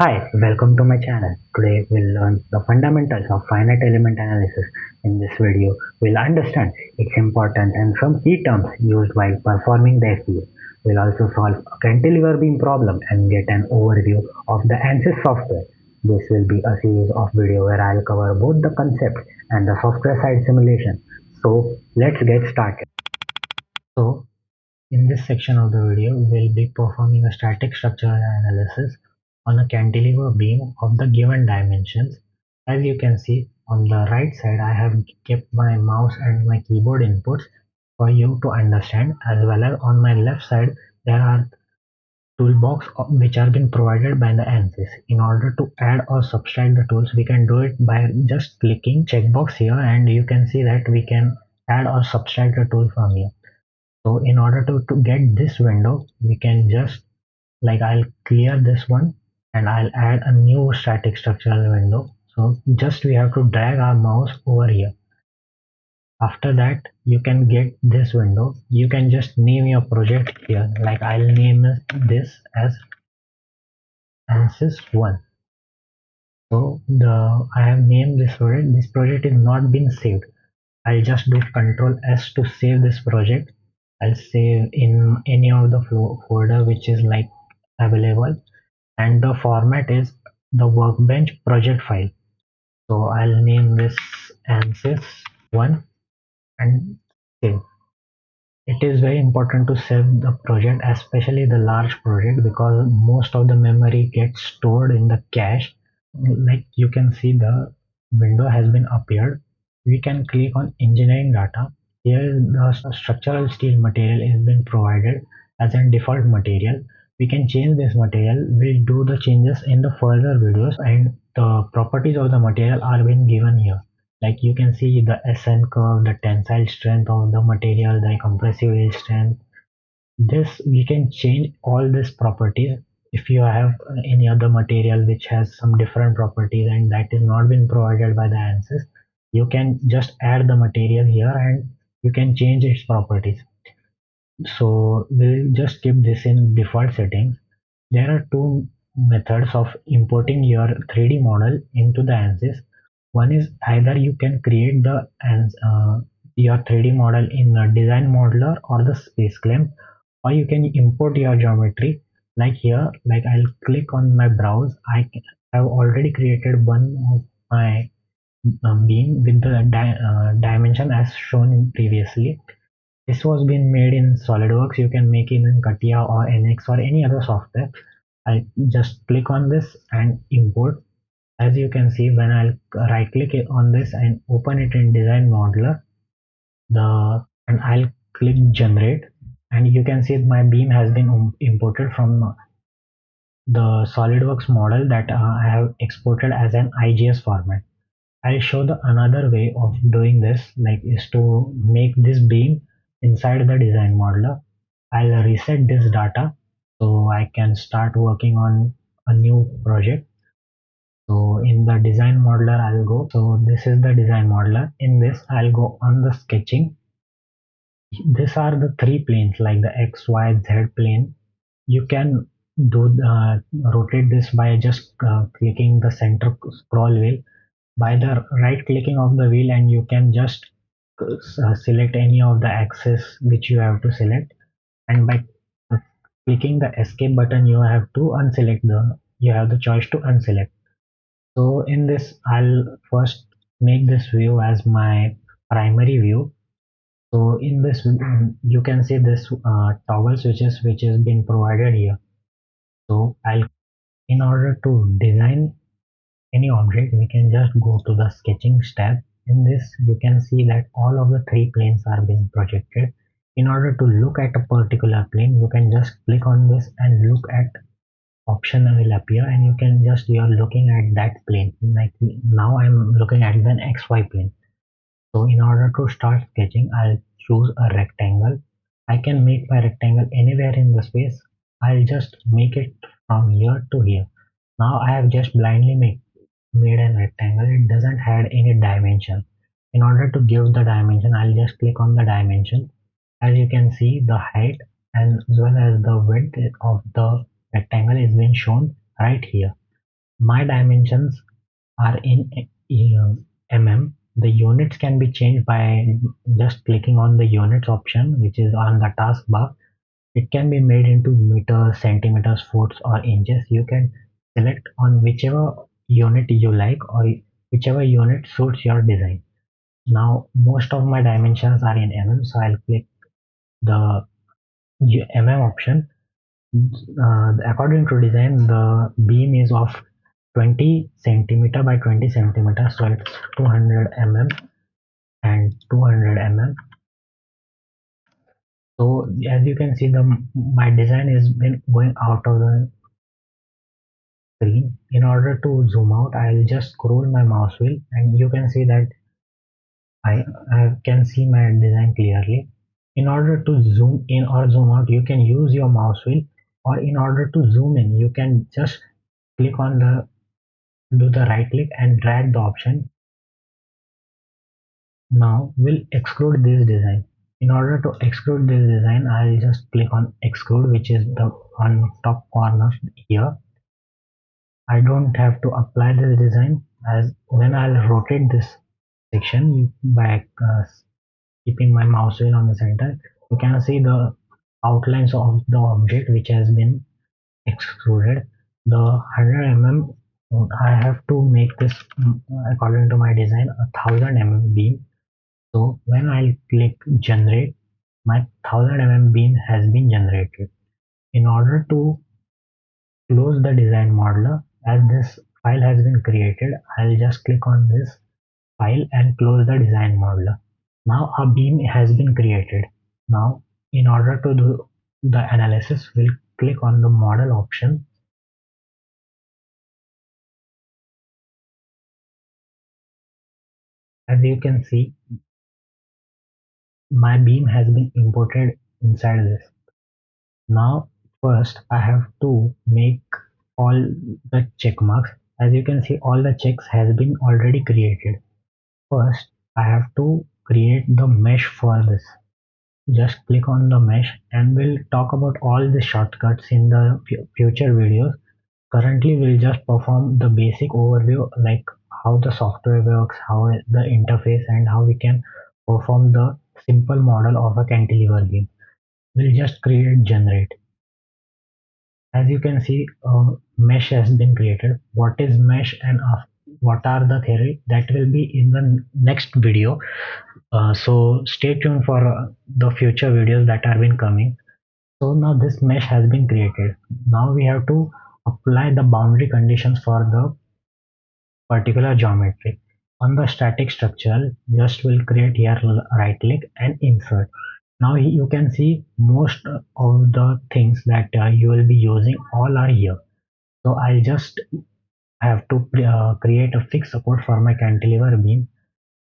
Hi, welcome to my channel. Today we'll learn the fundamentals of finite element analysis. In this video, we'll understand its importance and some key terms used while performing the FEA. We'll also solve a cantilever beam problem and get an overview of the Ansys software. This will be a series of video where I'll cover both the concept and the software side simulation. So let's get started. So in this section of the video, we'll be performing a static structural analysis on a cantilever beam of the given dimensions. As you can see on the right side, I have kept my mouse and my keyboard inputs for you to understand, as well as on my left side, there are toolbox which are been provided by the Ansys. In order to add or subtract the tools, we can do it by just clicking checkbox here, and you can see that we can add or subtract the tool from here. So in order to get this window, we can just I'll clear this one and I'll add a new static structural window. So just we have to drag our mouse over here. After that, you can get this window. You can just name your project here. Like I'll name this as Ansys 1. So I have named this project. This project is not been saved. I'll just do Control S to save this project. I'll save in any of the folder which is available, and the format is the workbench project file. So I'll name this Ansys 1 and save. It is very important to save the project, especially the large project, because most of the memory gets stored in the cache. Like you can see, the window has been appeared. We can click on engineering data. Here the structural steel material is been provided as a default material. We can change this material. We'll do the changes in the further videos, and the properties of the material are being given here. Like you can see the SN curve, the tensile strength of the material, the compressive yield strength. This we can change all these properties. If you have any other material which has some different properties and that is not been provided by the Ansys, you can just add the material here and you can change its properties. So we'll just keep this in default settings. There are two methods of importing your 3D model into the Ansys. One is either you can create your 3D model in a design modeler or the space claim, or you can import your geometry. Like here, like I'll click on my browse. have already created one of my beam with the dimension as shown in previously. This was been made in SolidWorks. You can make it in CATIA or NX or any other software. I just click on this and import. As you can see, when I'll right click on this and open it in design modeler, and I'll click generate, and you can see my beam has been imported from the SolidWorks model that I have exported as an IGS format. I'll show the another way of doing this, like is to make this beam inside the design modeler. I'll reset this data so I can start working on a new project. So in the design modeler, I'll go. So this is the design modeler. In this, I'll go on the sketching. These are the three planes, like the X, Y, Z plane. You can rotate this by just clicking the center scroll wheel by the right clicking of the wheel, and you can just select any of the axis which you have to select, and by uh, clicking the escape button you have the choice to unselect. So in this, I'll first make this view as my primary view. So in this, you can see this toggle switches which is being provided here. So in order to design any object, we can just go to the sketching tab. In this, you can see that all of the three planes are being projected. In order to look at a particular plane, you can just click on this and look at option will appear, and you can just you're looking at that plane. Like now I'm looking at the XY plane. So in order to start sketching, I'll choose a rectangle. I can make my rectangle anywhere in the space. I'll just make it from here to here. Now I have just blindly made a rectangle. It doesn't have any dimension. In order to give the dimension, I'll just click on the dimension. As you can see, the height and as well as the width of the rectangle is being shown right here. My dimensions are in mm. The units can be changed by just clicking on the units option, which is on the taskbar. It can be made into meters, centimeters, foot, or inches. You can select on whichever unit you like, or whichever unit suits your design. Now, most of my dimensions are in so I'll click the option. According to design, the beam is of 20 centimeter by 20 centimeter, so it's 200 and 200 So as you can see, the my design is been going out of the screen. In order to zoom out, I'll just scroll my mouse wheel, and you can see that I can see my design clearly. In order to zoom in or zoom out, you can use your mouse wheel, or in order to zoom in, you can just click on the do the right click and drag the option. Now we'll exclude this design. In order to exclude this design, I'll just click on exclude, which is the on top corner here. I don't have to apply this design, as when I'll rotate this section by keeping my mouse wheel on the center, you can see the outlines of the object which has been extruded. The 100 I have to make this according to my design a 1000 beam. So when I click generate, my 1000 beam has been generated. In order to close the design modeler, as this file has been created, I'll just click on this file and close the design modeler. Now a beam has been created. Now in order to do the analysis, we'll click on the model option. As you can see, my beam has been imported inside this. Now first I have to make all the check marks. As you can see, all the checks has been already created. First I have to create the mesh for this. Just click on the mesh, and we'll talk about all the shortcuts in the future videos. Currently we'll just perform the basic overview, like how the software works, how the interface, and how we can perform the simple model of a cantilever beam. We'll just create generate. As you can see, mesh has been created. What is mesh and what are the theory, that will be in the next video. So stay tuned for the future videos that are been coming. So now this mesh has been created. Now we have to apply the boundary conditions for the particular geometry. On the static structure, just will create here, right click and insert. Now you can see most of the things that you will be using all are here. So I just have to create a fixed support for my cantilever beam.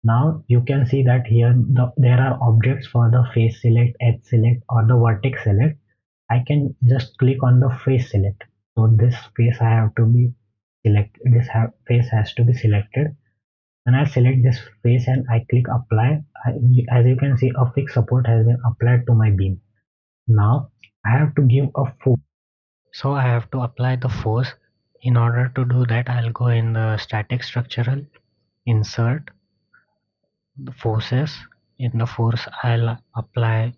Now you can see that here there are objects for the face select, edge select, or the vertex select. I can just click on the face select. So this face I have to be select. Face has to be selected. When I select this face and I click apply, as you can see, a fixed support has been applied to my beam. Now I have to give a force. So I have to apply the force. In order to do that, I'll go in the static structural, insert the forces. In the force, I'll apply,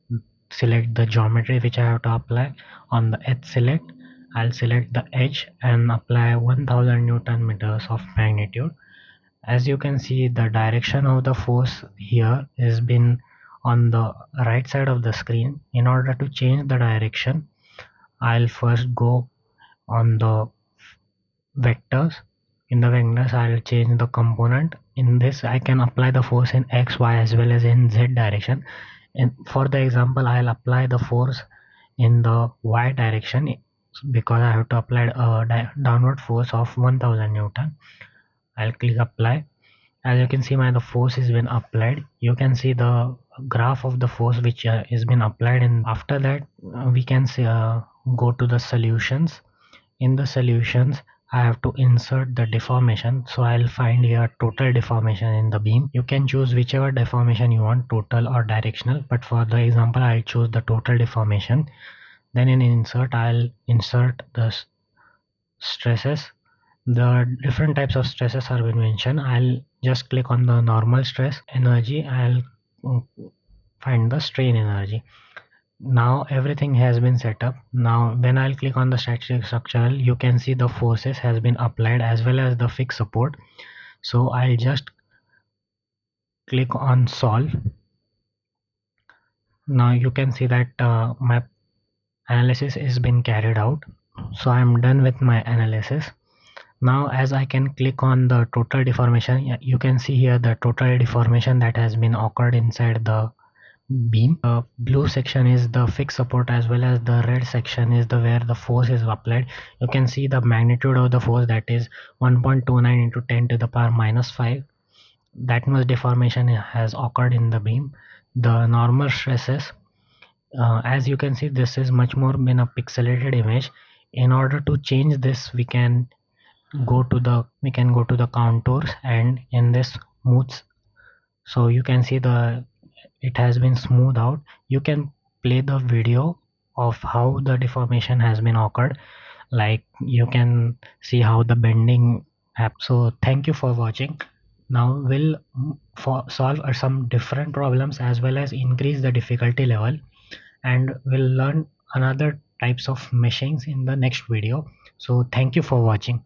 select the geometry which I have to apply. On the edge select, I'll select the edge and apply 1000 Newton meters of magnitude. As you can see, the direction of the force here has been on the right side of the screen. In order to change the direction, I'll first go on the vectors. In the vectors, I'll change the component. In this, I can apply the force in x, y, as well as in z direction. And for the example, I'll apply the force in the y direction, because I have to apply a downward force of 1000 Newton. I'll click apply. As you can see, the force has been applied. You can see the graph of the force which is been applied, and after that we can see, go to the solutions. In the solutions, I have to insert the deformation, so I'll find here total deformation in the beam. You can choose whichever deformation you want, total or directional, but for the example I'll choose the total deformation. Then in insert, I'll insert the stresses. The different types of stresses are been mentioned. I'll just click on the normal stress energy. I'll mm, find the strain energy. Now everything has been set up. Now when I'll click on the static structural, you can see the forces has been applied as well as the fixed support. So I'll just click on solve. Now you can see that my analysis is been carried out. So I'm done with my analysis. Now as I can click on the total deformation, you can see here the total deformation that has been occurred inside the beam. The blue section is the fixed support as well as the red section is the where the force is applied. You can see the magnitude of the force, that is 1.29 into 10 to the power minus 5. That much deformation has occurred in the beam. The normal stresses, as you can see, this is much more been a pixelated image. In order to change this, we can go to the contours, and in this smooths, so you can see the it has been smoothed out. You can play the video of how the deformation has been occurred, like you can see how the bending happens. So thank you for watching. Now we'll solve some different problems as well as increase the difficulty level, and we'll learn another types of machines in the next video. So thank you for watching.